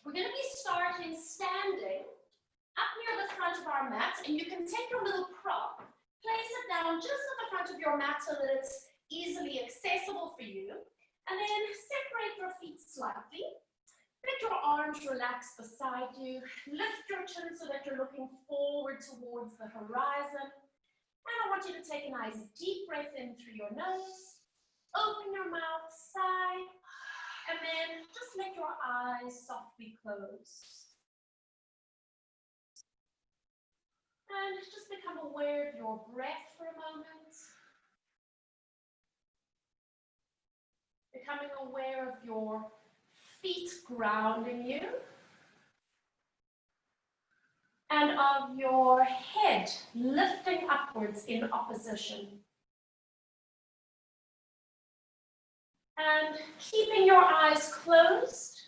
We're going to be starting standing up near the front of our mat, and you can take your little prop, place it down just at the front of your mat so that it's easily accessible for you, and then separate your feet slightly. Let your arms relax beside you. Lift your chin so that you're looking forward towards the horizon. And I want you to take a nice deep breath in through your nose. Open your mouth, sigh, and then just let your eyes softly close. And just become aware of your breath for a moment. Becoming aware of your feet grounding you. And of your head lifting upwards in opposition. And keeping your eyes closed,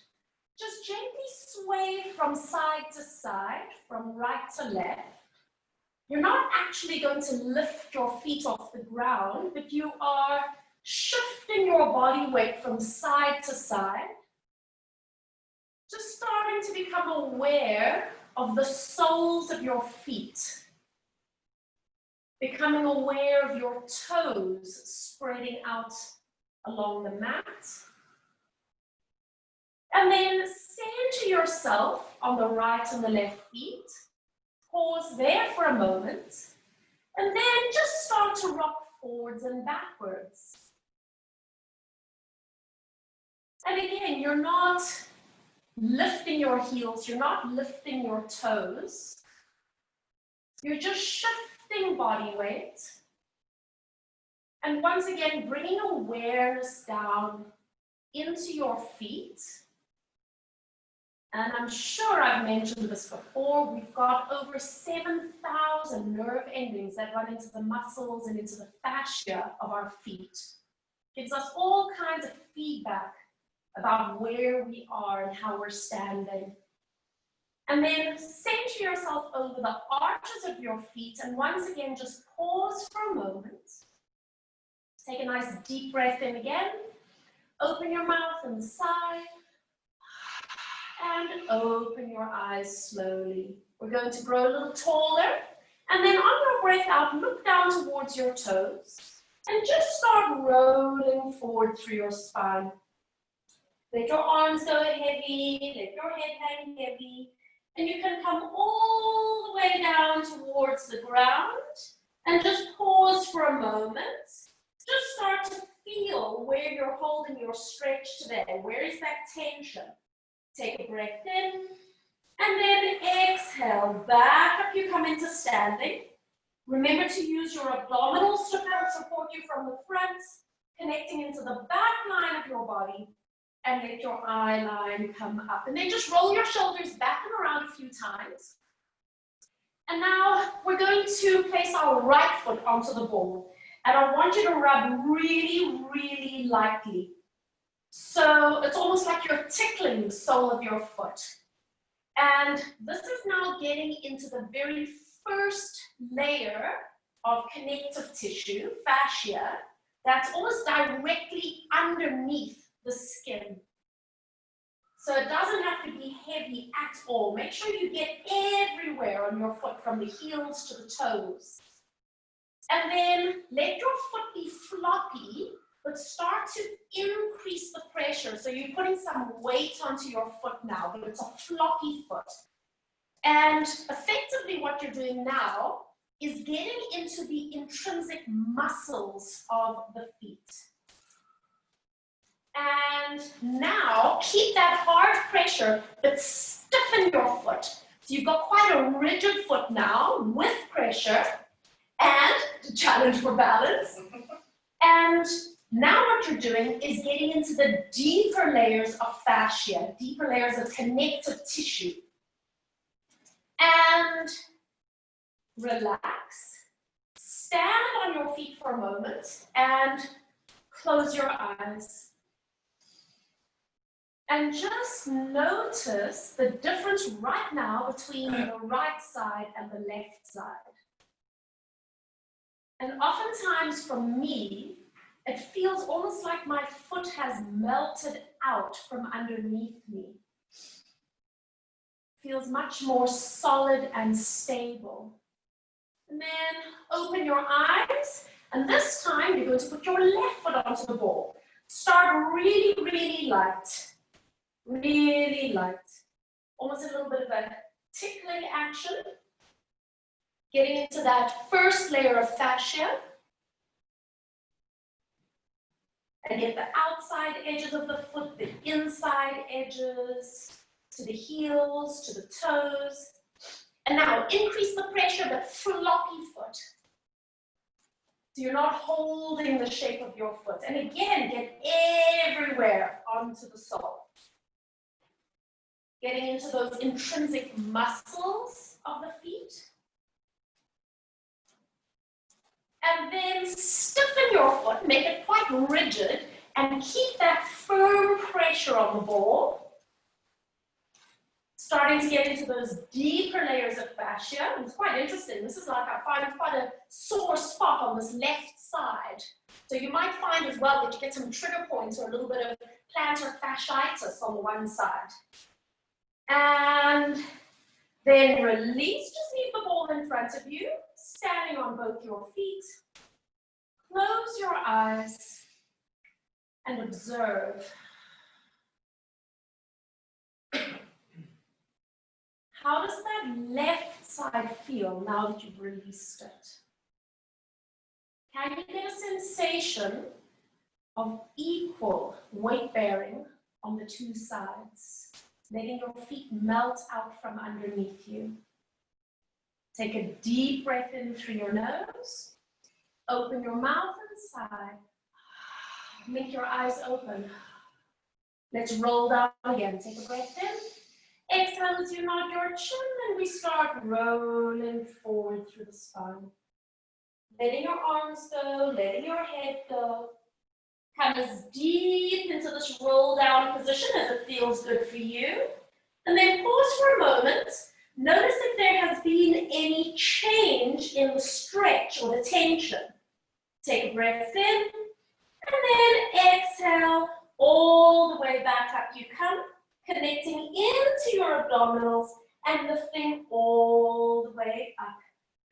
just gently sway from side to side, from right to left. You're not actually going to lift your feet off the ground, but you are shifting your body weight from side to side. Just starting to become aware of the soles of your feet. Becoming aware of your toes spreading out along the mat. And then center yourself on the right and the left feet. Pause there for a moment. And then just start to rock forwards and backwards. And again, you're not lifting your heels, you're not lifting your toes. You're just shifting body weight. And once again, bringing awareness down into your feet. And I'm sure I've mentioned this before, we've got over 7,000 nerve endings that run into the muscles and into the fascia of our feet. Gives us all kinds of feedback about where we are and how we're standing. And then center yourself over the arches of your feet, and once again, just pause for a moment. Take a nice deep breath in again. Open your mouth and sigh. And open your eyes slowly. We're going to grow a little taller. And then on your breath out, look down towards your toes. And just start rolling forward through your spine. Let your arms go heavy, let your head hang heavy, and you can come all the way down towards the ground and just pause for a moment. Just start to feel where you're holding your stretch today. Where is that tension? Take a breath in, and then exhale. Back up you come into standing. Remember to use your abdominals to support you from the front, connecting into the back line of your body. And let your eye line come up. And then just roll your shoulders back and around a few times. And now we're going to place our right foot onto the ball. And I want you to rub really, really lightly. So it's almost like you're tickling the sole of your foot. And this is now getting into the very first layer of connective tissue, fascia, that's almost directly underneath the skin. So it doesn't have to be heavy at all. Make sure you get everywhere on your foot, from the heels to the toes. And then let your foot be floppy, but start to increase the pressure. So you're putting some weight onto your foot now, but it's a floppy foot. And effectively what you're doing now is getting into the intrinsic muscles of the feet. And now keep that hard pressure, but stiffen your foot. So you've got quite a rigid foot now with pressure and the challenge for balance. And now what you're doing is getting into the deeper layers of fascia, deeper layers of connective tissue. And relax. Stand on your feet for a moment and close your eyes. And just notice the difference right now between the right side and the left side. And oftentimes for me, it feels almost like my foot has melted out from underneath me. feels much more solid and stable. And then open your eyes, and this time you're going to put your left foot onto the ball. Start really, really light. Really light. Almost a little bit of a tickling action. Getting into that first layer of fascia. And get the outside edges of the foot, the inside edges, to the heels, to the toes. And now increase the pressure, but floppy foot. So you're not holding the shape of your foot. And again, get everywhere onto the sole. Getting into those intrinsic muscles of the feet. And then stiffen your foot, make it quite rigid, and keep that firm pressure on the ball. Starting to get into those deeper layers of fascia. And it's quite interesting. This is like, I find quite a sore spot on this left side. So you might find as well that you get some trigger points or a little bit of plantar fasciitis on the one side. And then release, just leave the ball in front of you, standing on both your feet. Close your eyes and observe. How does that left side feel now that you've released it? Can you get a sensation of equal weight bearing on the two sides? Letting your feet melt out from underneath you. Take a deep breath in through your nose. Open your mouth and sigh. Make your eyes open. Let's roll down again. Take a breath in. Exhale as you nod your chin, and we start rolling forward through the spine. Letting your arms go, letting your head go. Come as deep into this roll down position as it feels good for you. And then pause for a moment. Notice if there has been any change in the stretch or the tension. Take a breath in, and then exhale all the way back up you come, connecting into your abdominals and lifting all the way up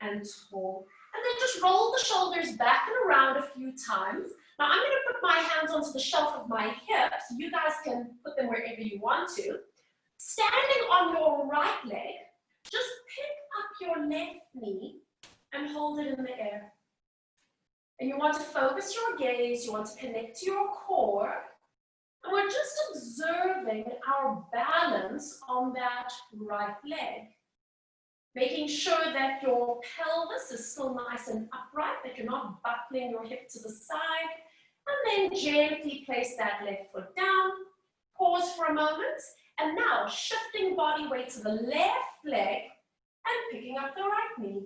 and tall. And then just roll the shoulders back and around a few times. Now I'm going to put my hands onto the shelf of my hips. You guys can put them wherever you want to. Standing on your right leg, just pick up your left knee and hold it in the air. And you want to focus your gaze, you want to connect to your core. And we're just observing our balance on that right leg. Making sure that your pelvis is still nice and upright, that you're not buckling your hip to the side. And then gently place that left foot down. Pause for a moment. And now shifting body weight to the left leg and picking up the right knee.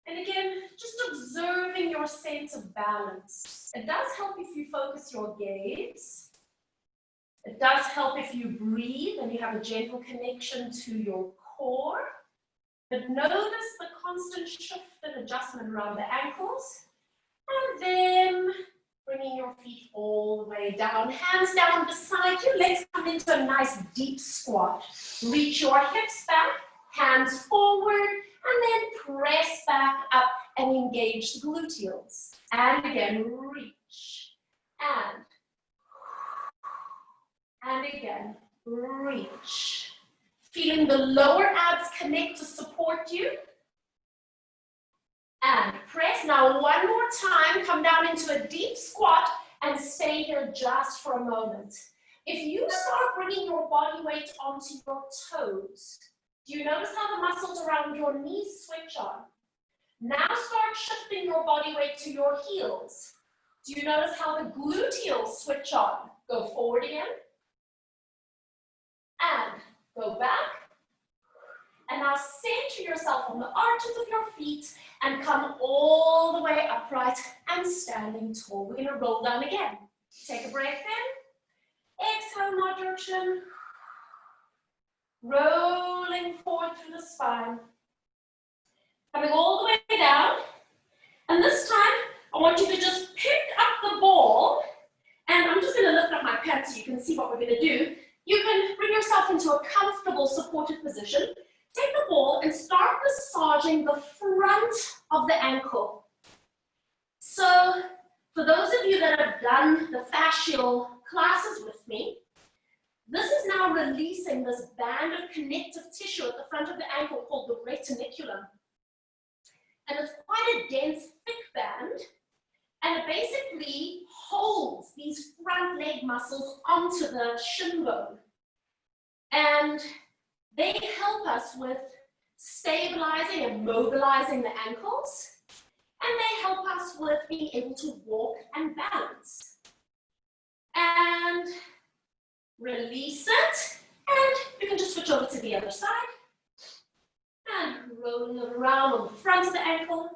And again, just observing your sense of balance. It does help if you focus your gaze. It does help if you breathe and you have a gentle connection to your core. But notice the constant shift and adjustment around the ankles. And then bringing your feet all the way down. Hands down beside you. Let's come into a nice deep squat. Reach your hips back, hands forward, and then press back up and engage the gluteals. And again, reach. And again, reach. Feeling the lower abs connect to support you. And press. Now one more time, come down into a deep squat and stay here just for a moment. If you start bringing your body weight onto your toes, do you notice how the muscles around your knees switch on? Now start shifting your body weight to your heels. Do you notice how the gluteals switch on? Go forward again. And go back. And now center yourself on the arches of your feet and come all the way upright and standing tall. We're going to roll down again. Take a breath in. Exhale, nod your chin. Rolling forward through the spine. Coming all the way down. And this time, I want you to just pick up the ball. And I'm just going to lift up my pants so you can see what we're going to do. You can bring yourself into a comfortable comfortable supported position, take the ball and start massaging the front of the ankle. So for those of you that have done the fascial classes with me, this is now releasing this band of connective tissue at the front of the ankle called the retinaculum. And it's quite a dense, thick band, and it basically holds these front leg muscles onto the shin bone. And they help us with stabilizing and mobilizing the ankles, and they help us with being able to walk and balance. And release it, and you can just switch over to the other side. And rolling it around on the front of the ankle.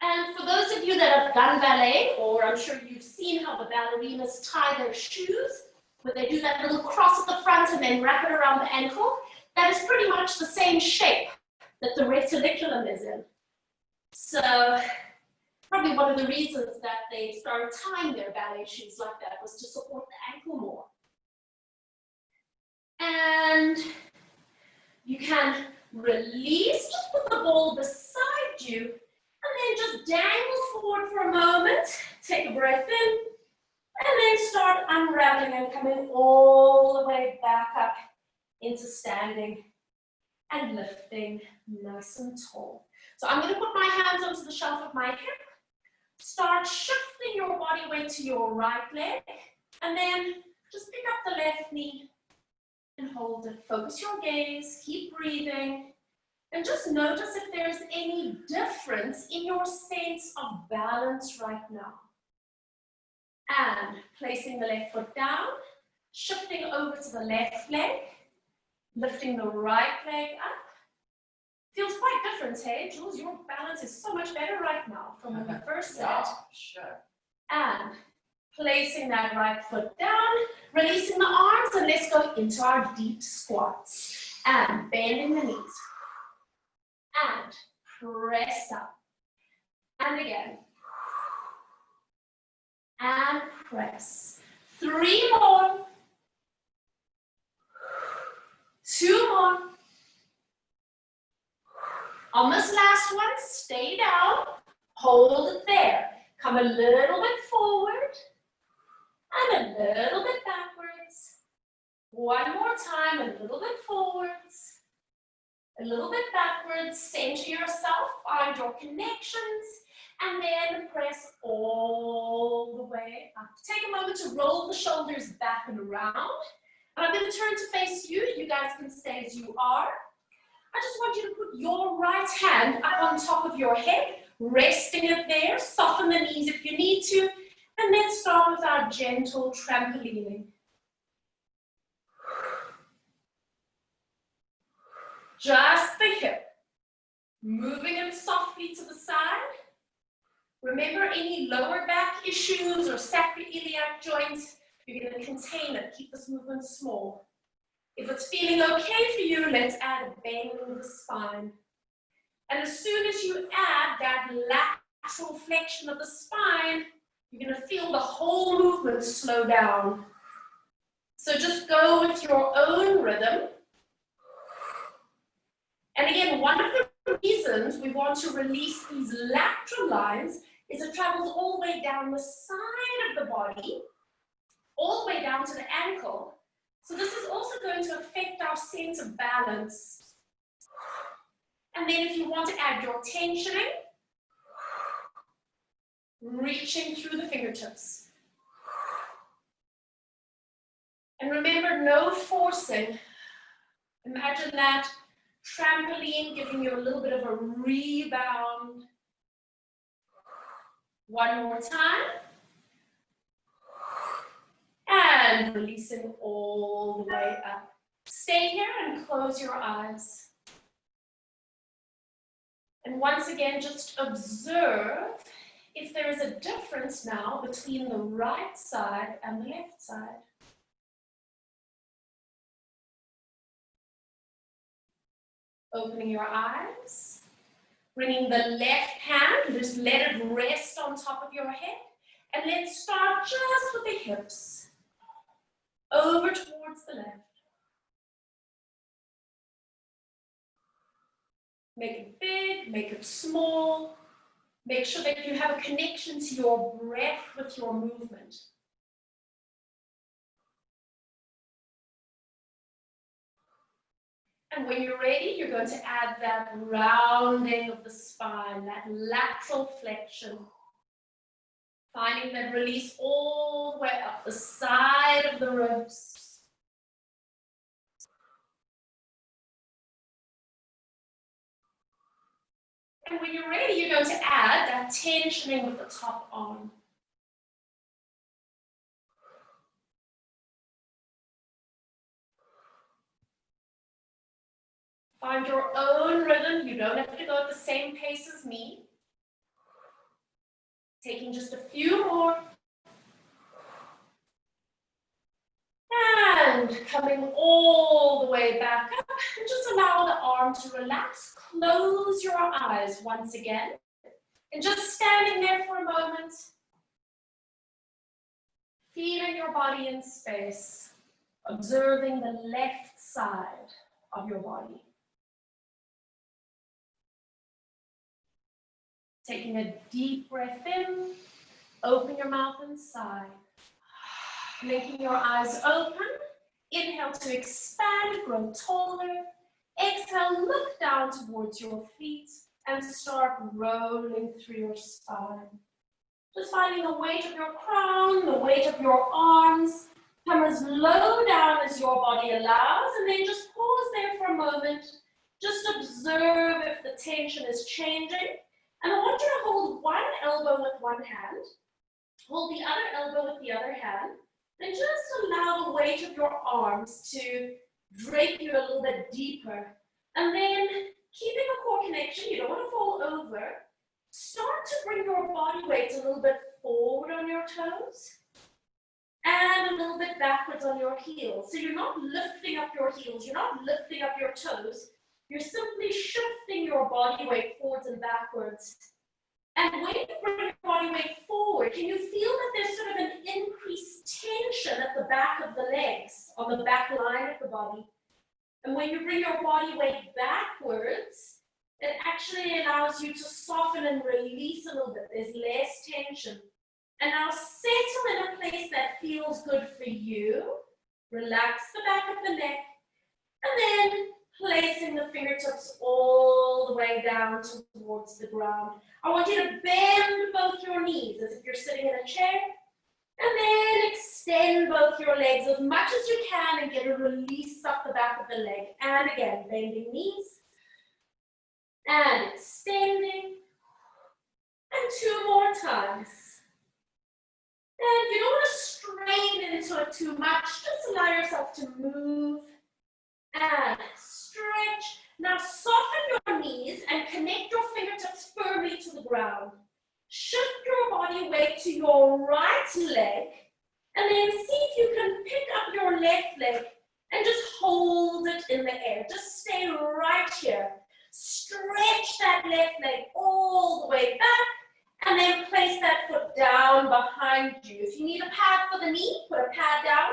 And for those of you that have done ballet, or I'm sure you've seen how the ballerinas tie their shoes, where they do that little cross at the front and then wrap it around the ankle, that is pretty much the same shape that the retinaculum is in. So probably one of the reasons that they started tying their ballet shoes like that was to support the ankle more. And you can release, just put the ball beside you, and then just dangle forward for a moment. Take a breath in, and then start unraveling and coming all the way back up into standing and lifting nice and tall. So I'm going to put my hands onto the shelf of my hip. Start shifting your body weight to your right leg, and then just pick up the left knee and hold it. Focus your gaze, keep breathing, and just notice if there's any difference in your sense of balance right now. And placing the left foot down, shifting over to the left leg, lifting the right leg up. Feels quite different, hey? Jules, your balance is so much better right now from when we first said. Yeah, sure. And placing that right foot down, releasing the arms, and let's go into our deep squats. And bending the knees. And press up. And again. And press. 3 more. 2 more. On this last one, stay down, hold it there. Come a little bit forward and a little bit backwards. One more time, a little bit forwards, a little bit backwards. Center yourself, find your connections, and then press all the way up. Take a moment to roll the shoulders back and around. And I'm going to turn to face you. You guys can stay as you are. I just want you to put your right hand up on top of your head, resting it there. Soften the knees if you need to. And let's start with our gentle trampolining. Just the hip. Moving it softly to the side. Remember, any lower back issues or sacroiliac joints, you're going to contain it. Keep this movement small. If it's feeling okay for you, let's add a bend in the spine. And as soon as you add that lateral flexion of the spine, you're going to feel the whole movement slow down. So just go with your own rhythm. And again, one of the reasons we want to release these lateral lines is it travels all the way down the side of the body, all the way down to the ankle. So this is also going to affect our sense of balance. And then if you want to add your tensioning, reaching through the fingertips. And remember, no forcing. Imagine that trampoline giving you a little bit of a rebound. One more time. And releasing all the way up. Stay here and close your eyes. And once again, just observe if there is a difference now between the right side and the left side. Opening your eyes, bringing the left hand, just let it rest on top of your head. And let's start just with the hips. over towards the left. Make it big, make it small. Make sure that you have a connection to your breath with your movement. And when you're ready, you're going to add that rounding of the spine, that lateral flexion. Finding that release all the way up the side of the ribs. And when you're ready, you're going to add that tensioning with the top arm. Find your own rhythm. You don't have to go at the same pace as me. Taking just a few more. And coming all the way back up. And just allow the arm to relax. Close your eyes once again. And just standing there for a moment. Feeling your body in space. Observing the left side of your body. Taking a deep breath in, open your mouth and sigh. Making your eyes open, inhale to expand, grow taller. Exhale, look down towards your feet and start rolling through your spine. Just finding the weight of your crown, the weight of your arms. Come as low down as your body allows, and then just pause there for a moment. Just observe if the tension is changing. And I want you to hold one elbow with one hand, hold the other elbow with the other hand, and just allow the weight of your arms to drape you a little bit deeper. And then, keeping a core connection, you don't want to fall over, start to bring your body weight a little bit forward on your toes, and a little bit backwards on your heels. So you're not lifting up your heels, you're not lifting up your toes, you're simply shifting your body weight forwards and backwards. And when you bring your body weight forward, can you feel that there's sort of an increased tension at the back of the legs, on the back line of the body? And when you bring your body weight backwards, it actually allows you to soften and release a little bit. There's less tension. And now settle in a place that feels good for you. Relax the back of the neck. And then placing the fingertips all the way down towards the ground. I want you to bend both your knees as if you're sitting in a chair. And then extend both your legs as much as you can and get a release up the back of the leg. And again, bending knees. And extending. And 2 more times. And you don't want to strain into it too much. Just allow yourself to move and stretch. Now soften your knees and connect your fingertips firmly to the ground. Shift your body weight to your right leg. And then see if you can pick up your left leg and just hold it in the air. Just stay right here. Stretch that left leg all the way back. And then place that foot down behind you. If you need a pad for the knee, put a pad down.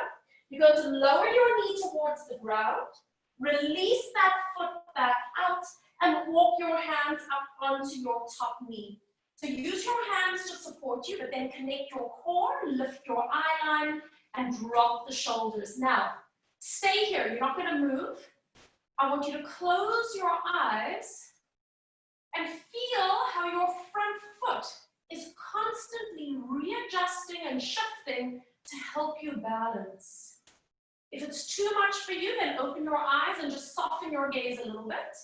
You're going to lower your knee towards the ground. Release that foot back out and walk your hands up onto your top knee. So use your hands to support you, but then connect your core, lift your eye line, and drop the shoulders. Now, stay here. You're not going to move. I want you to close your eyes and feel how your front foot is constantly readjusting and shifting to help you balance. If it's too much for you, then open your eyes and just soften your gaze a little bit.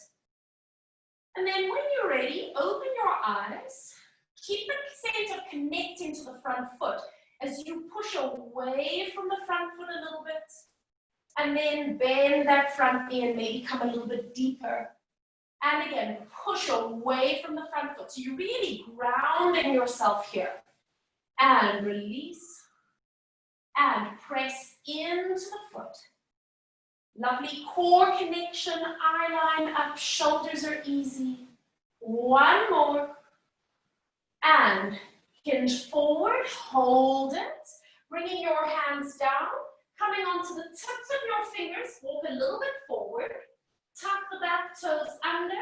And then when you're ready, open your eyes. Keep the sense of connecting to the front foot as you push away from the front foot a little bit. And then bend that front knee and maybe come a little bit deeper. And again, push away from the front foot. So you're really grounding yourself here. And release. And press into the foot. Lovely core connection, eye line up, shoulders are easy. 1 more. And hinge forward, hold it. Bringing your hands down. Come coming onto the tips of your fingers, walk a little bit forward, tuck the back toes under,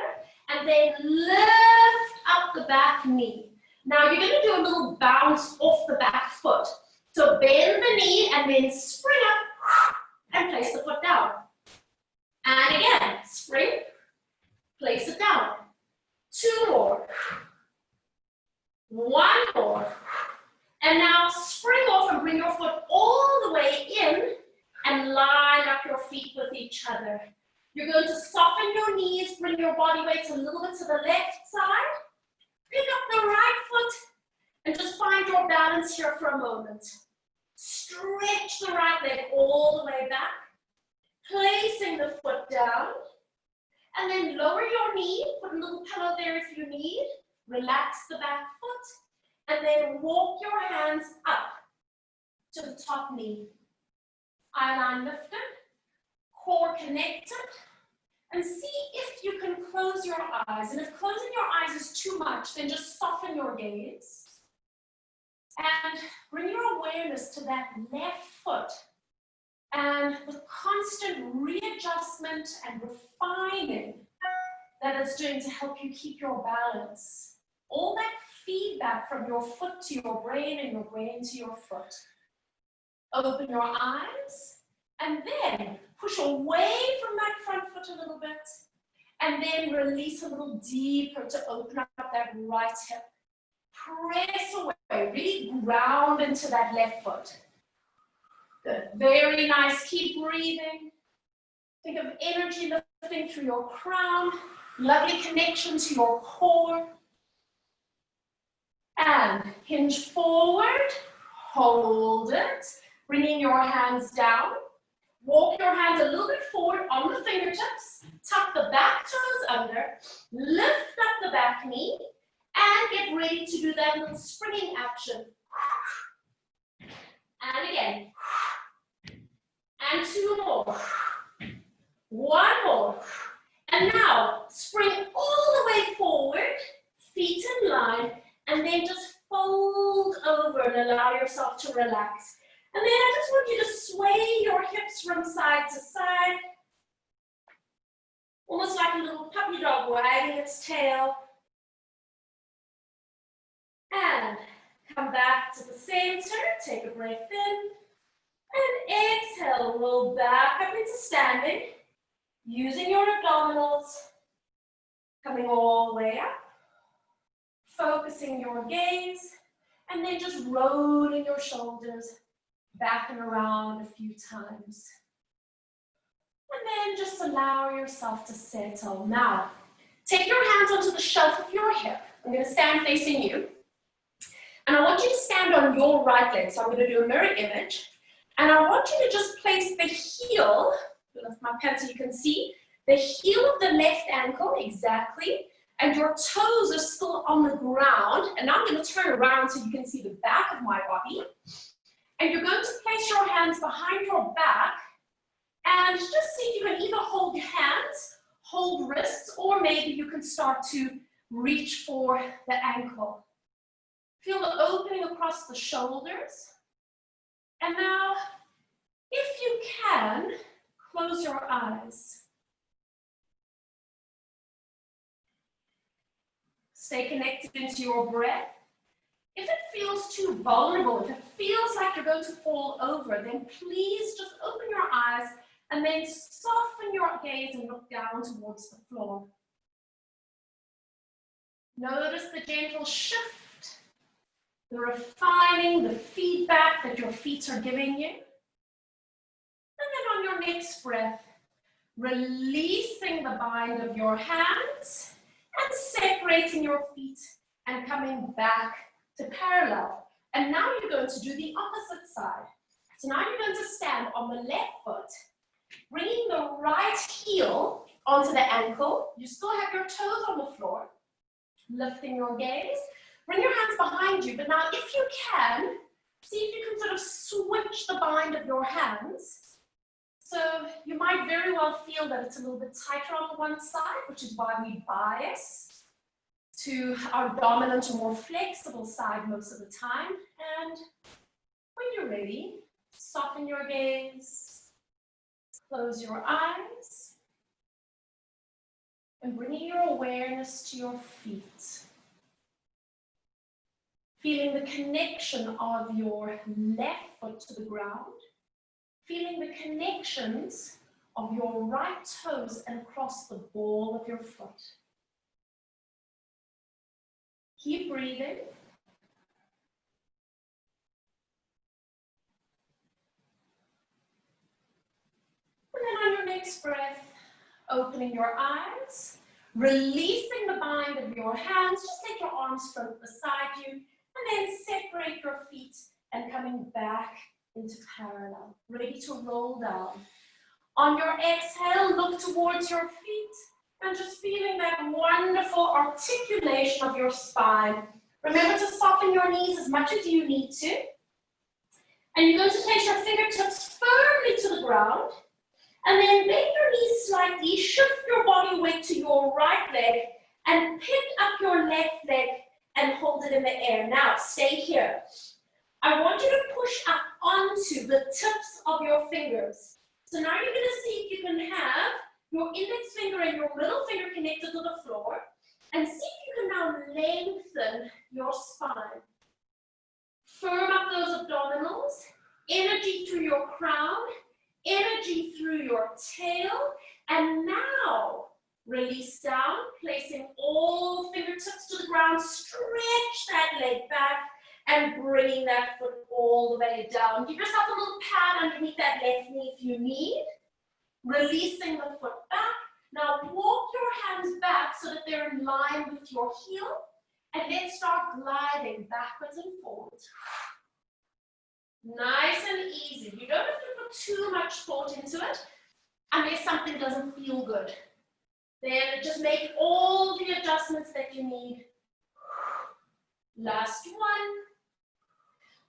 and then lift up the back knee. Now you're going to do a little bounce off the back foot. So bend the knee and then spring up and place the foot down. And again, spring, place it down. 2 more. 1 more. And now spring off and bring your foot all the way in and line up your feet with each other. You're going to soften your knees, bring your body weight a little bit to the left side. Pick up the right foot and just find your balance here for a moment. Stretch the right leg all the way back, placing the foot down. And then lower your knee, put a little pillow there if you need. Relax the back foot. And then walk your hands up to the top knee. Eye line lifted, core connected. And see if you can close your eyes. And if closing your eyes is too much, then just soften your gaze. And bring your awareness to that left foot. And with constant readjustment and refining that it's doing to help you keep your balance. All that feedback from your foot to your brain and your brain to your foot. Open your eyes and then push away from that front foot a little bit and then release a little deeper to open up that right hip. Press away, really ground into that left foot. Good, very nice, keep breathing. Think of energy lifting through your crown, lovely connection to your core. And hinge forward, hold it, bringing your hands down. Walk your hands a little bit forward on the fingertips, tuck the back toes under, lift up the back knee, and get ready to do that little springing action. And again. And 2 more. 1 more. And now, spring all the way forward, feet in line, and then just fold over and allow yourself to relax. And then I just want you to sway your hips from side to side, almost like a little puppy dog wagging its tail. And come back to the center, take a breath in, and exhale, roll back up into standing, using your abdominals, coming all the way up, focusing your gaze, and then just rolling your shoulders back and around a few times. And then just allow yourself to settle. Now, take your hands onto the shelf of your hip. I'm going to stand facing you. And I want you to stand on your right leg. So I'm going to do a mirror image. And I want you to just place the heel, lift my pen so you can see, the heel of the left ankle, exactly, and your toes are still on the ground. And now I'm going to turn around so you can see the back of my body. And you're going to place your hands behind your back and just see if you can either hold hands, hold wrists, or maybe you can start to reach for the ankle. Feel the opening across the shoulders. And now, if you can, close your eyes. Stay connected into your breath. If it feels too vulnerable, if it feels like you're going to fall over, then please just open your eyes and then soften your gaze and look down towards the floor. Notice the gentle shift, the refining, the feedback that your feet are giving you. And then on your next breath, releasing the bind of your hands and separating your feet and coming back to parallel. And now you're going to do the opposite side. So now you're going to stand on the left foot, bringing the right heel onto the ankle. You still have your toes on the floor, lifting your gaze. Bring your hands behind you, but now if you can, see if you can sort of switch the bind of your hands. So you might very well feel that it's a little bit tighter on the one side, which is why we bias to our dominant or more flexible side most of the time. And when you're ready, Soften your gaze. Close your eyes. And bringing your awareness to your feet. Feeling the connection of your left foot to the ground. Feeling the connections of your right toes and across the ball of your foot. Keep breathing. And then on your next breath, opening your eyes, releasing the bind of your hands, just let your arms float beside you, and then separate your feet and coming back into parallel, ready to roll down. On your exhale, look towards your feet and just feeling that wonderful articulation of your spine. Remember to soften your knees as much as you need to. And you're going to place your fingertips firmly to the ground. And then bend your knees slightly, shift your body weight to your right leg, and pick up your left leg and hold it in the air. Now, stay here. I want you to push up onto the tips of your fingers. So now you're going to see if you can have your index finger and your middle finger connected to the floor, and see if you can now lengthen your spine. Firm up those abdominals, energy through your crown, energy through your tail, and now release down, placing all fingertips to the ground, stretch that leg back, and bringing that foot all the way down. Give yourself a little pat underneath that left knee if you need. Releasing the foot back. Now walk your hands back so that they're in line with your heel, and then start gliding backwards and forwards. Nice and easy. You don't have to put too much thought into it unless something doesn't feel good. Then just make all the adjustments that you need. Last one.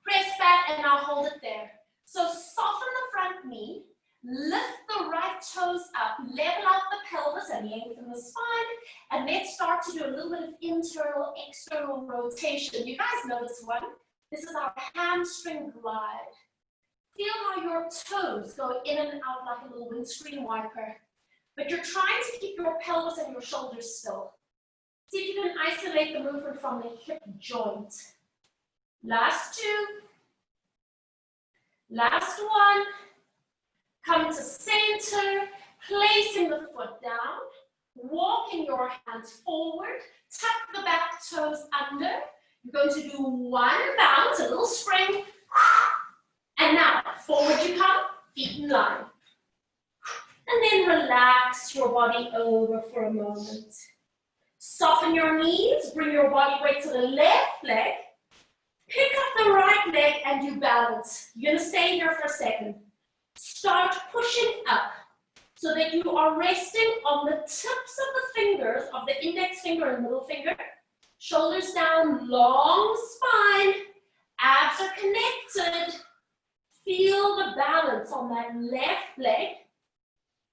Press back and now hold it there. So soften the front knee, lift the right toes up, level out the pelvis and lengthen the spine, and let's start to do a little bit of internal, external rotation. You guys know this one. This is our hamstring glide. Feel how your toes go in and out like a little windscreen wiper, but you're trying to keep your pelvis and your shoulders still. See if you can isolate the movement from the hip joint. Last two. Last one. Come to center, placing the foot down, walking your hands forward, tuck the back toes under. You're going to do one bounce, a little spring, and now forward you come, feet in line. And then relax your body over for a moment. Soften your knees, bring your body weight to the left leg, pick up the right leg and you balance. You're gonna stay here for a second. Start pushing up so that you are resting on the tips of the fingers, of the index finger and middle finger. Shoulders down, long spine, abs are connected. Feel the balance on that left leg.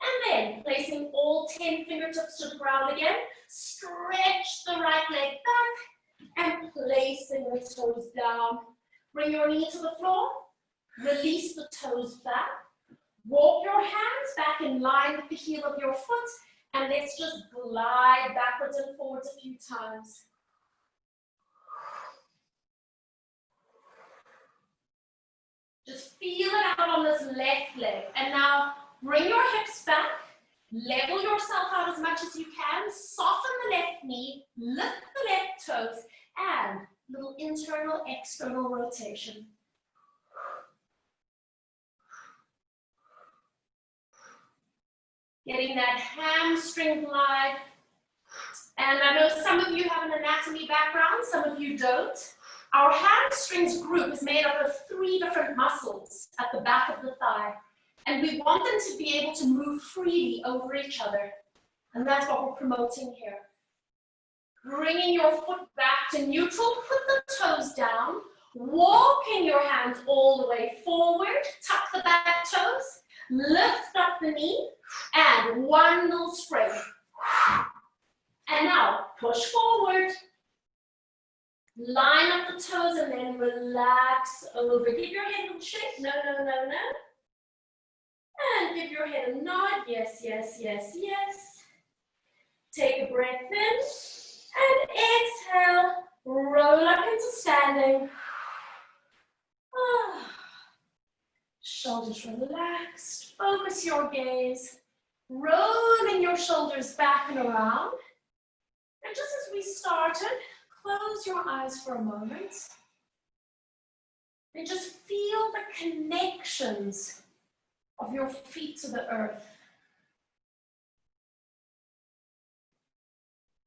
And then placing all 10 fingertips to the ground again, stretch the right leg back and placing the toes down. Bring your knee to the floor, release the toes back. Walk your hands back in line with the heel of your foot, and let's just glide backwards and forwards a few times. Just feel it out on this left leg. And now bring your hips back, level yourself out as much as you can, soften the left knee, lift the left toes, and little internal, external rotation. Getting that hamstring glide. And I know some of you have an anatomy background, some of you don't. Our hamstrings group is made up of 3 different muscles at the back of the thigh. And we want them to be able to move freely over each other. And that's what we're promoting here. Bringing your foot back to neutral, put the toes down, walking your hands all the way forward, tuck the back toes, lift up the knee, and one little spring. And now push forward. Line up the toes and then relax over. Give your head a little shake. No, no, no, no. And give your head a nod. Yes, yes, yes, yes. Take a breath in. And exhale. Roll up into standing. Shoulders relaxed. Focus your gaze. Rolling your shoulders back and around. And just as we started, close your eyes for a moment. And just feel the connections of your feet to the earth.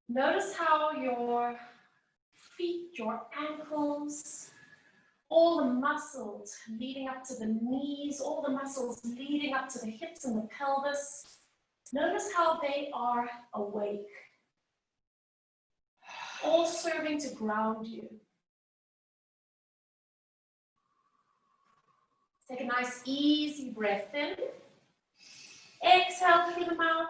Notice how your feet, your ankles, all the muscles leading up to the knees, all the muscles leading up to the hips and the pelvis, notice how they are awake, all serving to ground you. Take a nice easy breath in. Exhale through the mouth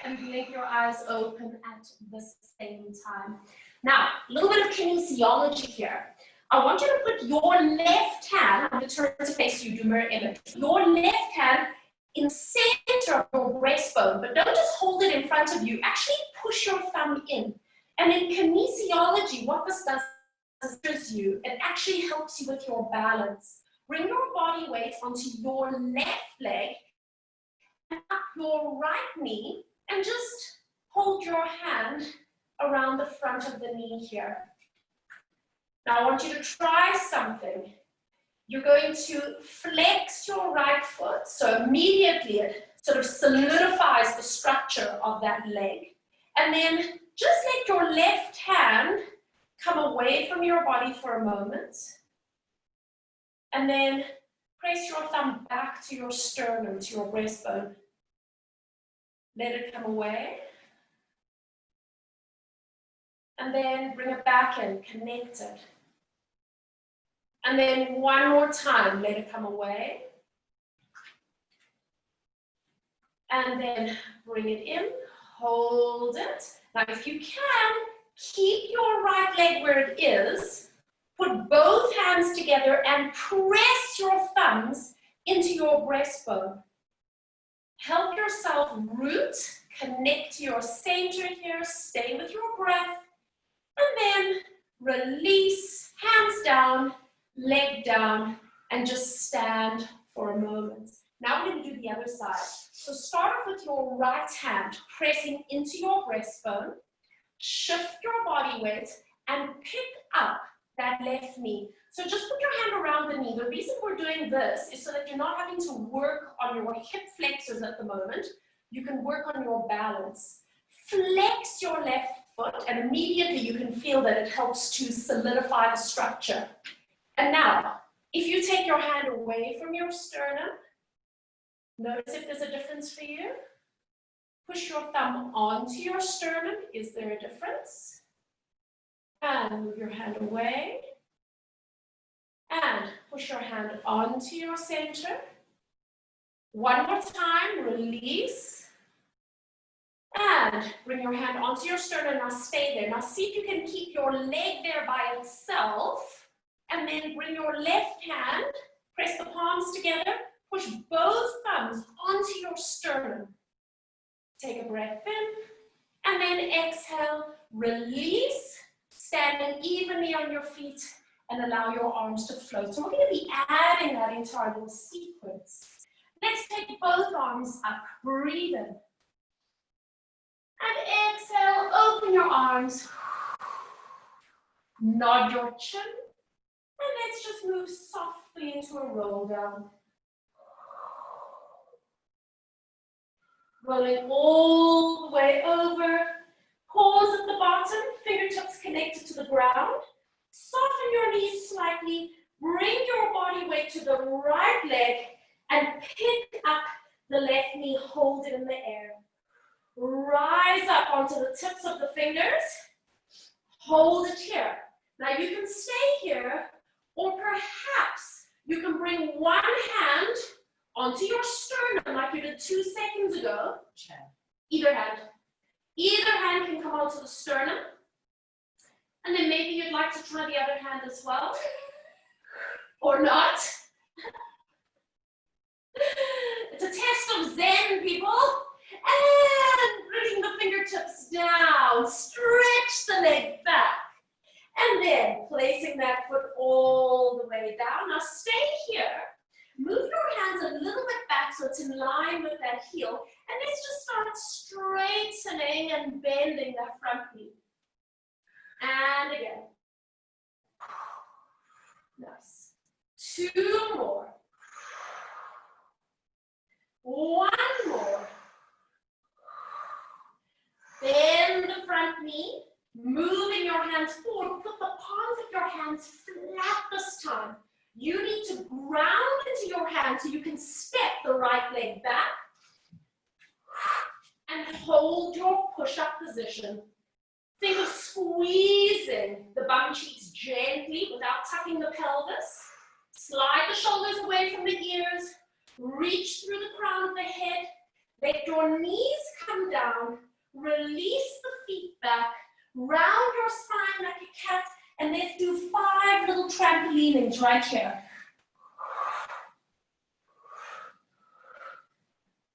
and blink your eyes open at the same time. Now, a little bit of kinesiology here. I want you to put your left hand, I'm going to turn to face you, do mirror image. Your left hand in the center of your breastbone, but don't just hold it in front of you. Actually push your thumb in. And in kinesiology, what this does is it actually helps you with your balance. Bring your body weight onto your left leg and up your right knee and just hold your hand around the front of the knee here. Now I want you to try something. You're going to flex your right foot, so immediately it sort of solidifies the structure of that leg. And then just let your left hand come away from your body for a moment. And then press your thumb back to your sternum, to your breastbone. Let it come away. And then bring it back in, connect it. And then one more time, let it come away. And then bring it in, hold it. Now if you can, keep your right leg where it is. Put both hands together and press your thumbs into your breastbone. Help yourself root, connect to your center here, stay with your breath, and then release, hands down, leg down, and just stand for a moment. Now we're going to do the other side. So start off with your right hand pressing into your breastbone, shift your body weight, and pick up that left knee. So just put your hand around the knee. The reason we're doing this is so that you're not having to work on your hip flexors at the moment. You can work on your balance. Flex your left foot, and immediately you can feel that it helps to solidify the structure. And now, if you take your hand away from your sternum, notice if there's a difference for you. Push your thumb onto your sternum. Is there a difference? And move your hand away. And push your hand onto your center. One more time, release. And bring your hand onto your sternum. Now stay there. Now see if you can keep your leg there by itself. And then bring your left hand, press the palms together, push both thumbs onto your sternum. Take a breath in, and then exhale, release, standing evenly on your feet, and allow your arms to float. So we're going to be adding that into our little sequence. Let's take both arms up, breathe in. And exhale, open your arms, nod your chin, and let's just move softly into a roll down. Rolling all the way over. Pause at the bottom, fingertips connected to the ground. Soften your knees slightly. Bring your body weight to the right leg and pick up the left knee, hold it in the air. Rise up onto the tips of the fingers. Hold it here. Now you can stay here, or perhaps you can bring one hand onto your sternum like you did 2 seconds ago. Either hand. Either hand can come onto the sternum. And then maybe you'd like to try the other hand as well, or not. It's a test of Zen, people. And bringing the fingertips down, stretch the leg back. And then placing that foot all the way down. Now stay here. Move your hands a little bit back so it's in line with that heel. And let's just start straightening and bending that front knee. And again. Nice. 2 more. 1 more. Bend the front knee. Moving your hands forward. Put the palms of your hands flat this time. You need to ground into your hands so you can step the right leg back. And hold your push-up position. Think of squeezing the bum cheeks gently without tucking the pelvis. Slide the shoulders away from the ears. Reach through the crown of the head. Let your knees come down. Release the feet back. Round your spine like a cat. And let's do 5 little trampolinings right here.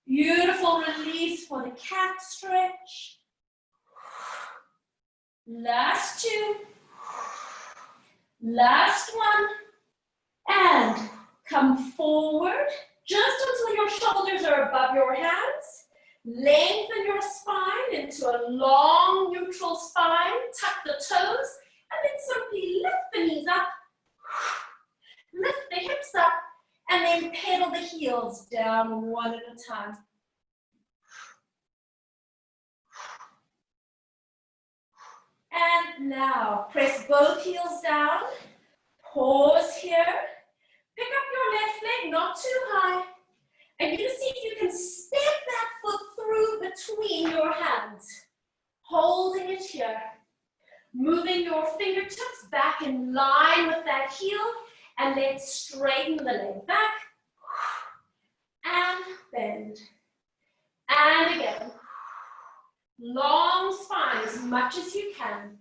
Beautiful release for the cat stretch. Last 2. Last 1. And come forward just until your shoulders are above your hands. Lengthen your spine into a long neutral spine. Tuck the toes. And then simply lift the knees up. Lift the hips up. And then pedal the heels down one at a time. And now, press both heels down. Pause here. Pick up your left leg, not too high. And you're going to see if you can step that foot through between your hands. Holding it here. Moving your fingertips back in line with that heel. And then straighten the leg back. And bend. And again. Long spine as much as you can.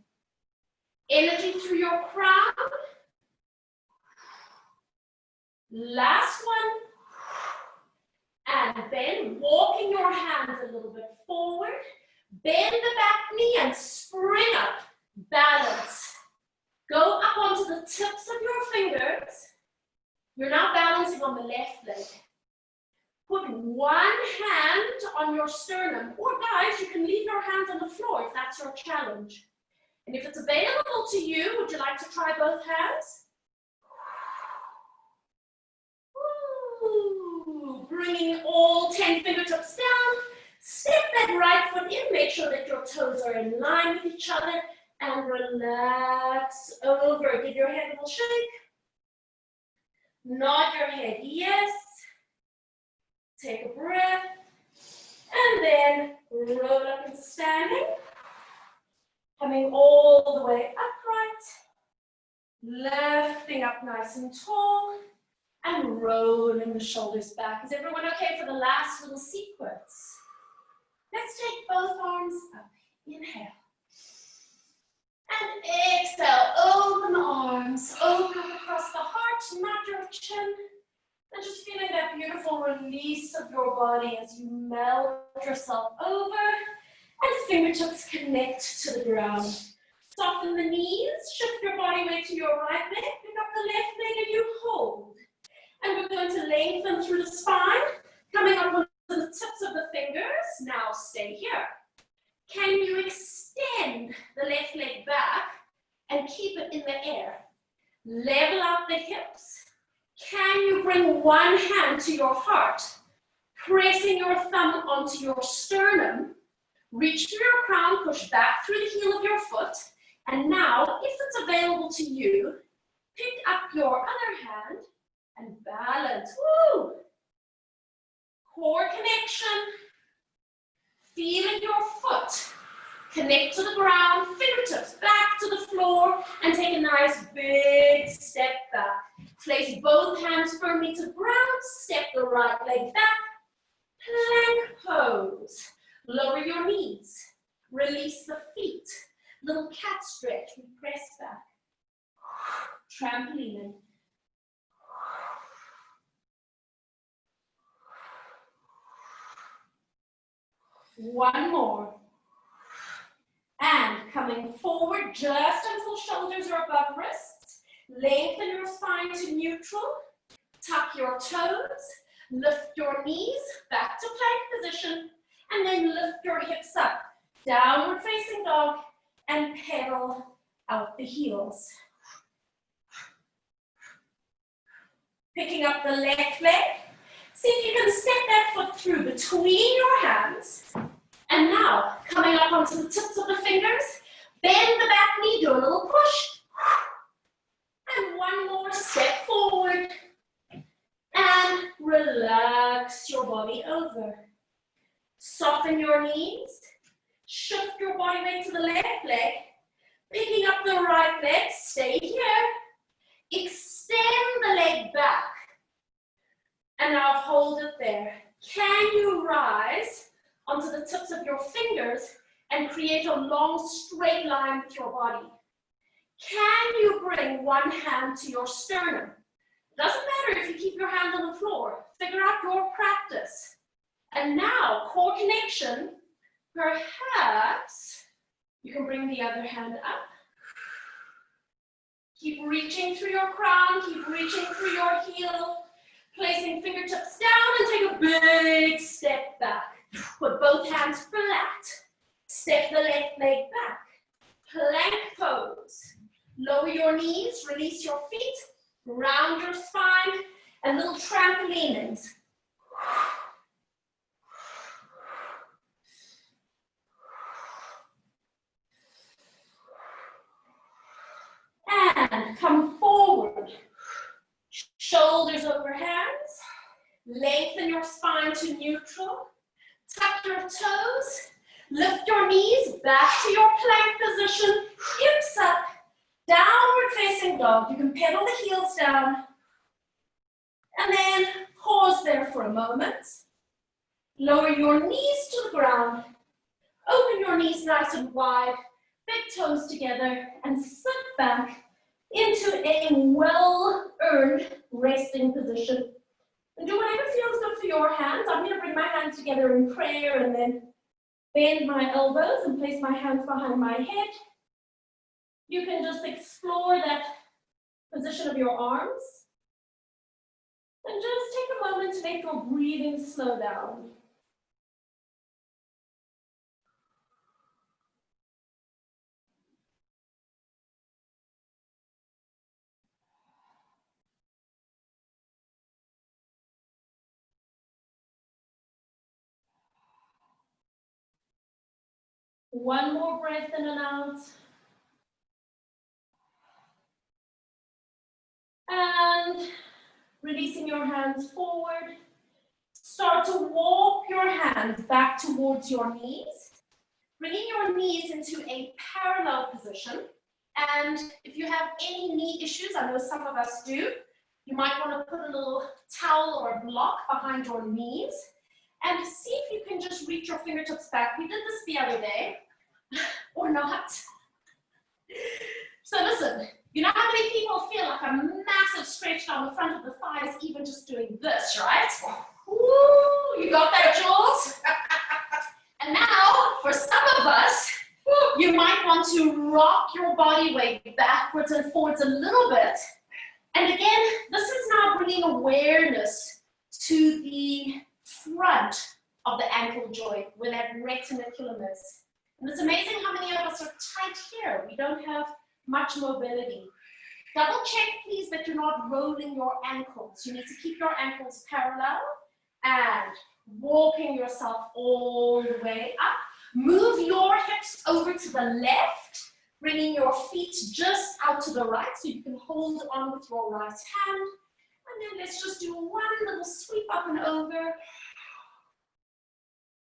Energy through your crown. Last one. And then walking your hands a little bit forward. Bend the back knee and spring up. Balance. Go up onto the tips of your fingers. You're now balancing on the left leg. Put one hand on your sternum. Or guys, you can leave your hands on the floor if that's your challenge. And if it's available to you, would you like to try both hands? Ooh, bringing all 10 fingertips down. Step that right foot in. Make sure that your toes are in line with each other. And relax over. Give your head a little shake. Nod your head yes. Take a breath. And then roll up into standing. Coming all the way upright. Lifting up nice and tall. And rolling the shoulders back. Is everyone okay for the last little sequence? Let's take both arms up. Inhale. And exhale. Open the arms. Open across the heart. Nod your chin. And just feeling that beautiful release of your body as you melt yourself over. And fingertips connect to the ground. Soften the knees. Shift your body weight to your right leg. Pick up the left leg and you hold. And we're going to lengthen through the spine. Coming up onto the tips of the fingers. Now stay here. Can you extend the left leg back and keep it in the air? Level out the hips. Can you bring one hand to your heart, pressing your thumb onto your sternum? Reach through your crown, push back through the heel of your foot. And now, if it's available to you, pick up your other hand and balance. Woo! Core connection. Feeling your foot. Connect to the ground, fingertips back to the floor, and take a nice big step back. Place both hands firmly to the ground, step the right leg back, plank pose. Lower your knees, release the feet. Little cat stretch, we press back. Trampolining. One more. And coming forward just until shoulders are above wrists. Lengthen your spine to neutral. Tuck your toes. Lift your knees back to plank position. And then lift your hips up. Downward facing dog. And pedal out the heels. Picking up the left leg. See if you can step that foot through between your hands. And now, coming up onto the tips of the fingers, bend the back knee, do a little push. And one more step forward. And relax your body over. Soften your knees. Shift your body weight to the left leg. Picking up the right leg, stay here. Extend the leg back. And now hold it there. Can you rise onto the tips of your fingers and create a long straight line with your body? Can you bring one hand to your sternum? Doesn't matter if you keep your hand on the floor. Figure out your practice. And now, core connection. Perhaps you can bring the other hand up. Keep reaching through your crown. Keep reaching through your heel. Placing fingertips down and take a big step back. Put both hands flat. Step the left leg back. Plank pose. Lower your knees, release your feet, round your spine, and little trampolines. And come forward. Shoulders over hands. Lengthen your spine to neutral. Tuck your toes. Lift your knees back to your plank position. Hips up. Downward facing dog. You can pedal the heels down. And then pause there for a moment. Lower your knees to the ground. Open your knees nice and wide. Big toes together. And sit back into a well-earned resting position. And do whatever feels good for your hands. I'm going to bring my hands together in prayer and then bend my elbows and place my hands behind my head. You can just explore that position of your arms. And just take a moment to make your breathing slow down. One more breath in and out. And releasing your hands forward. Start to walk your hands back towards your knees. Bringing your knees into a parallel position. And if you have any knee issues, I know some of us do, you might want to put a little towel or a block behind your knees. And see if you can just reach your fingertips back. We did this the other day, or not. So listen, you know how many people feel like a massive stretch down the front of the thighs, even just doing this, right? Woo, you got that, Jules? And now, for some of us, you might want to rock your body weight backwards and forwards a little bit. And again, this is now bringing awareness to the front of the ankle joint where that retinaculum is. And it's amazing how many of us are tight here. We don't have much mobility. Double check, please, that you're not rolling your ankles. You need to keep your ankles parallel and walking yourself all the way up. Move your hips over to the left, bringing your feet just out to the right so you can hold on with your right hand. And then let's just do one little sweep up and over.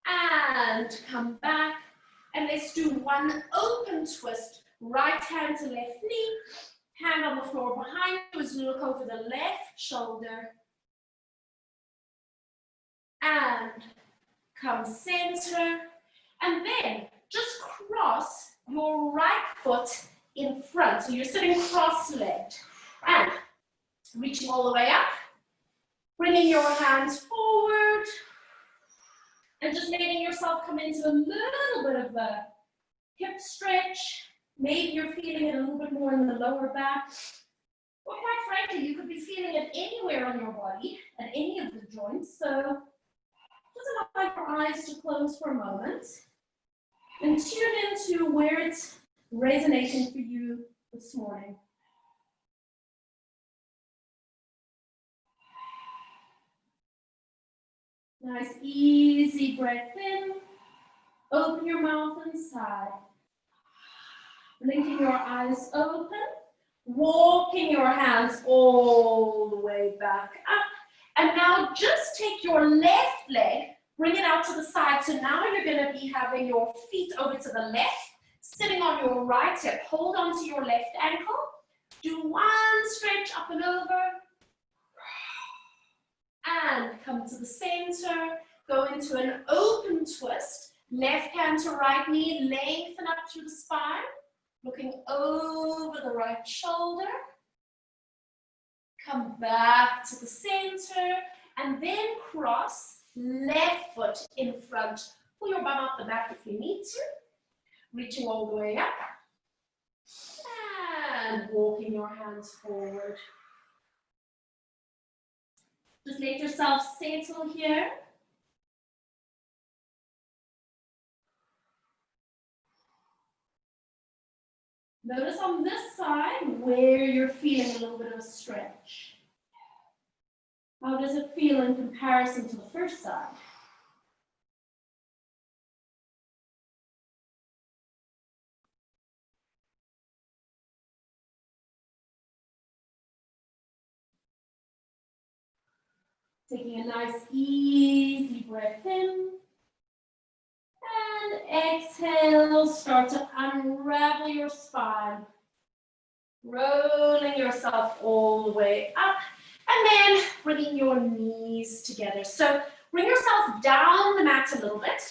And come back. And let's do one open twist. Right hand to left knee. Hand on the floor behind you as you look over the left shoulder. And come center. And then just cross your right foot in front. So you're sitting cross-legged. And reaching all the way up. Bringing your hands forward. And just letting yourself come into a little bit of a hip stretch. Maybe you're feeling it a little bit more in the lower back. Or quite frankly, you could be feeling it anywhere on your body, at any of the joints. So just allow your eyes to close for a moment. And tune into where it's resonating for you this morning. Nice, easy breath in. Open your mouth and sigh. Blinking your eyes open. Walking your hands all the way back up. And now just take your left leg, bring it out to the side. So now you're going to be having your feet over to the left, sitting on your right hip. Hold on to your left ankle. Do one stretch up and over. And come to the center. Go into an open twist. Left hand to right knee. Lengthen up through the spine. Looking over the right shoulder. Come back to the center. And then cross. Left foot in front. Pull your bum up the back if you need to. Reaching all the way up. And walking your hands forward. Just let yourself settle here. Notice on this side where you're feeling a little bit of a stretch. How does it feel in comparison to the first side? Taking a nice easy breath in. And exhale, start to unravel your spine. Rolling yourself all the way up. And then bringing your knees together. So bring yourself down the mat a little bit.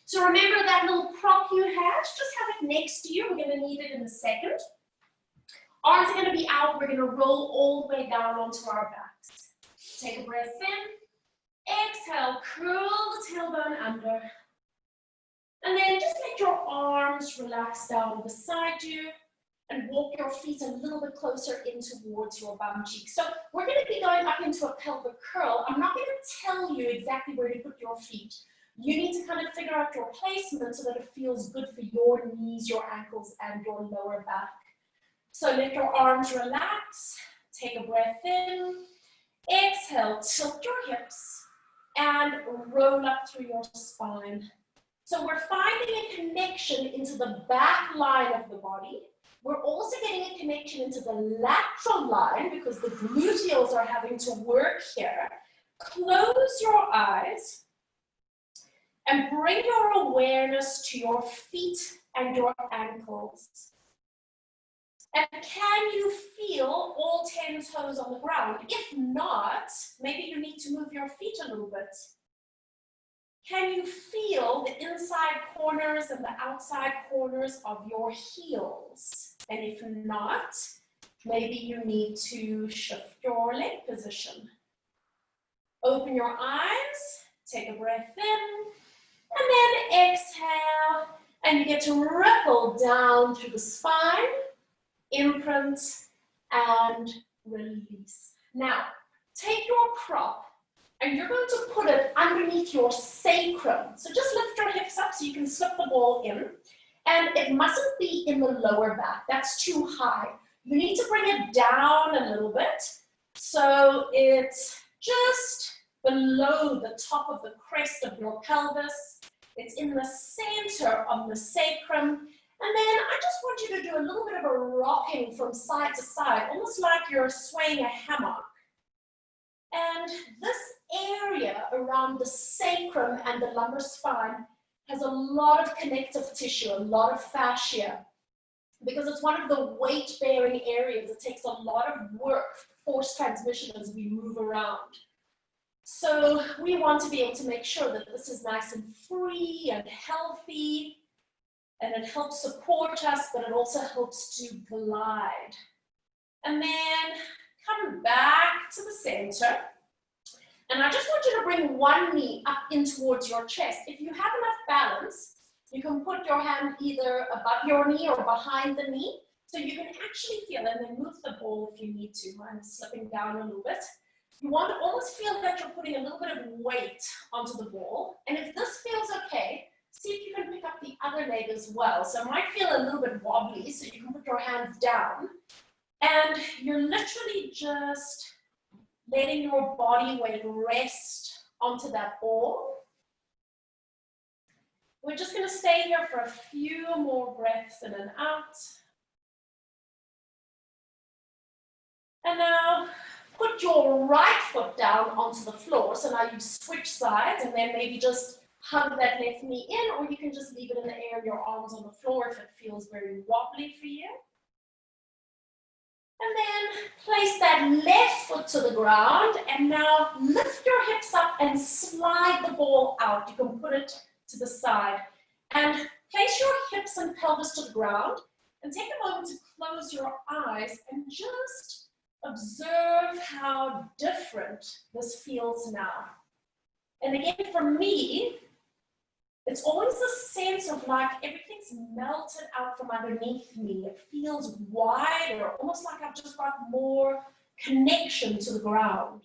So remember that little prop you had, just have it next to you. We're going to need it in a second. Arms are going to be out. We're going to roll all the way down onto our backs. Take a breath in. Exhale, curl the tailbone under. And then just let your arms relax down beside you and walk your feet a little bit closer in towards your bum cheek. So we're going to be going up into a pelvic curl. I'm not going to tell you exactly where to put your feet. You need to kind of figure out your placement so that it feels good for your knees, your ankles, and your lower back. So let your arms relax. Take a breath in. Exhale, tilt your hips and roll up through your spine. So we're finding a connection into the back line of the body. We're also getting a connection into the lateral line because the gluteals are having to work here. Close your eyes and bring your awareness to your feet and your ankles. And can you feel all 10 toes on the ground? If not, maybe you need to move your feet a little bit. Can you feel the inside corners and the outside corners of your heels? And if not, maybe you need to shift your leg position. Open your eyes, take a breath in, and then exhale. And you get to ripple down through the spine, imprint, and release. Now, take your prop, and you're going to put it underneath your sacrum. So just lift your hips up so you can slip the ball in. And it mustn't be in the lower back. That's too high. You need to bring it down a little bit. So it's just below the top of the crest of your pelvis. It's in the center of the sacrum. And then I just want you to do a little bit of a rocking from side to side, almost like you're swaying a hammock. And this area around the sacrum and the lumbar spine has a lot of connective tissue, a lot of fascia, because it's one of the weight-bearing areas. It takes a lot of work, force transmission as we move around. So we want to be able to make sure that this is nice and free and healthy. And it helps support us, but it also helps to glide. And then come back to the center. And I just want you to bring one knee up in towards your chest. If you have enough balance, you can put your hand either above your knee or behind the knee. So you can actually feel, and then move the ball if you need to. Mine is slipping down a little bit. You want to almost feel that you're putting a little bit of weight onto the ball. And if this feels okay, see if you can pick up the other leg as well. So it might feel a little bit wobbly, so you can put your hands down. And you're literally just letting your body weight rest onto that ball. We're just going to stay here for a few more breaths in and out. And now put your right foot down onto the floor. So now you switch sides and then maybe just hug that left knee in, or you can just leave it in the air and your arms on the floor if it feels very wobbly for you. And then place that left foot to the ground and now lift your hips up and slide the ball out. You can put it to the side and place your hips and pelvis to the ground and take a moment to close your eyes and just observe how different this feels now. And again, for me, it's always a sense of like everything's melted out from underneath me. It feels wider, almost like I've just got more connection to the ground.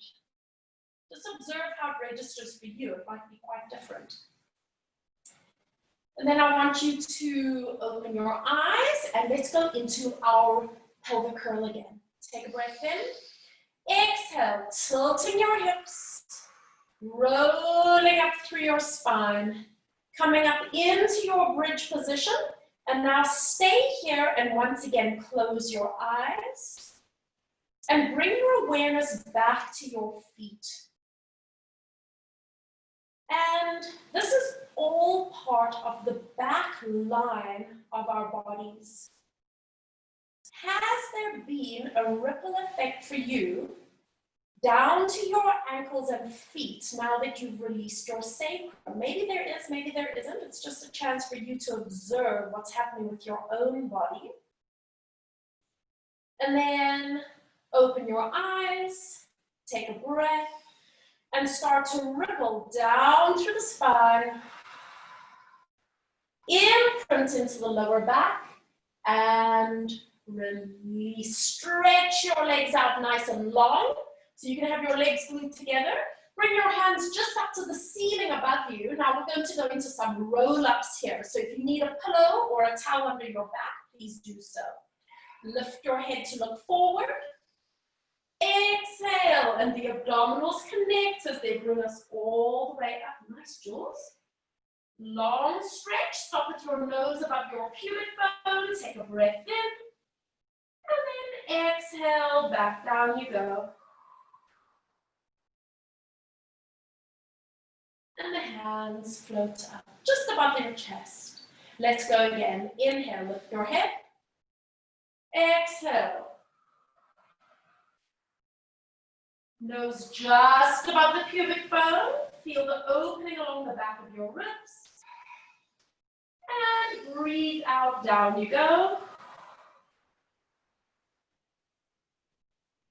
Just observe how it registers for you. It might be quite different. And then I want you to open your eyes and let's go into our pelvic curl again. Take a breath in. Exhale, tilting your hips, rolling up through your spine. Coming up into your bridge position, and now stay here and once again close your eyes and bring your awareness back to your feet. And this is all part of the back line of our bodies. Has there been a ripple effect for you down to your ankles and feet now that you've released your sacrum? Maybe there is, maybe there isn't. It's just a chance for you to observe what's happening with your own body. And then open your eyes, take a breath, and start to ripple down through the spine, imprint into the lower back, and release. Stretch your legs out nice and long. So you can have your legs glued together. Bring your hands just up to the ceiling above you. Now we're going to go into some roll-ups here. So if you need a pillow or a towel under your back, please do so. Lift your head to look forward. Exhale, and the abdominals connect as they bring us all the way up. Nice jaws. Long stretch. Stop with your nose above your pubic bone. Take a breath in. And then exhale, back down you go. And the hands float up, just above your chest. Let's go again. Inhale, lift your head. Exhale. Nose just above the pubic bone. Feel the opening along the back of your ribs. And breathe out, down you go.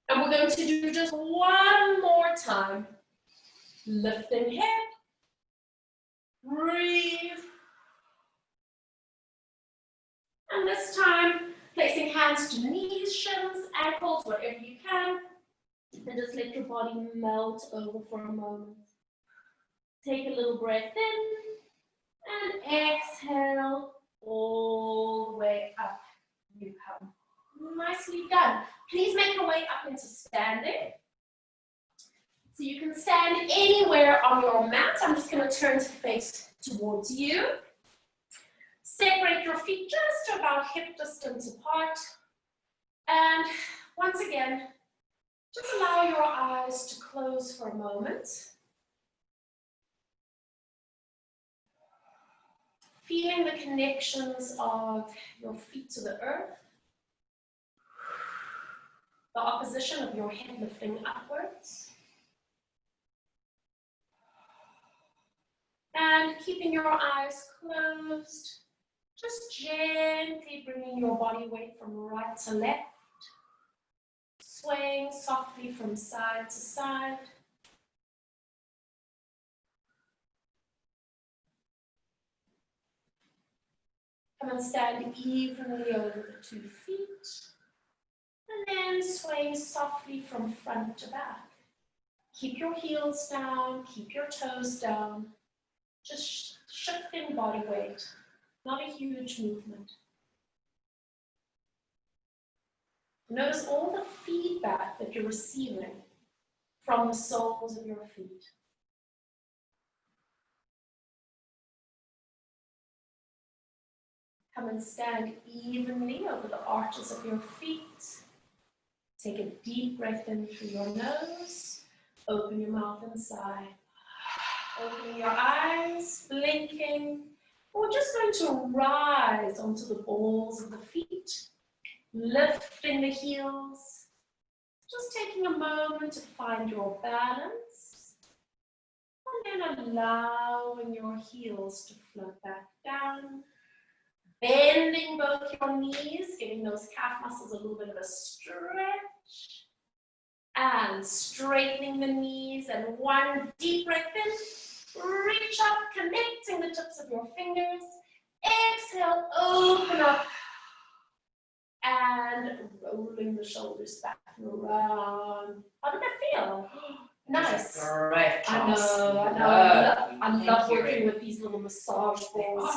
And we're going to do just one more time. Lifting head. Breathe. And this time, placing hands to knees, shins, ankles, whatever you can. And just let your body melt over for a moment. Take a little breath in. And exhale all the way up. You come. Nicely done. Please make your way up into standing. So you can stand anywhere on your mat. I'm just going to turn to face towards you. Separate your feet just to about hip distance apart. And once again, just allow your eyes to close for a moment. Feeling the connections of your feet to the earth. The opposition of your head lifting upwards. And keeping your eyes closed, Just gently bringing your body weight from right to left, swaying softly from side to side. Come and stand evenly over the 2 feet, and then swaying softly from front to back. Keep your heels down, keep your toes down, just shifting body weight, not a huge movement. Notice all the feedback that you're receiving from the soles of your feet. Come and stand evenly over the arches of your feet. Take a deep breath in through your nose. Open your mouth and sigh. Opening your eyes, blinking. We're just going to rise onto the balls of the feet, lifting the heels. Just taking a moment to find your balance. And then allowing your heels to float back down. Bending both your knees, giving those calf muscles a little bit of a stretch. And straightening the knees, and one deep breath in. Reach up, connecting the tips of your fingers. Exhale, open up. And rolling the shoulders back and around. How did that feel? Nice. Great. I know. I love working with these little massage balls.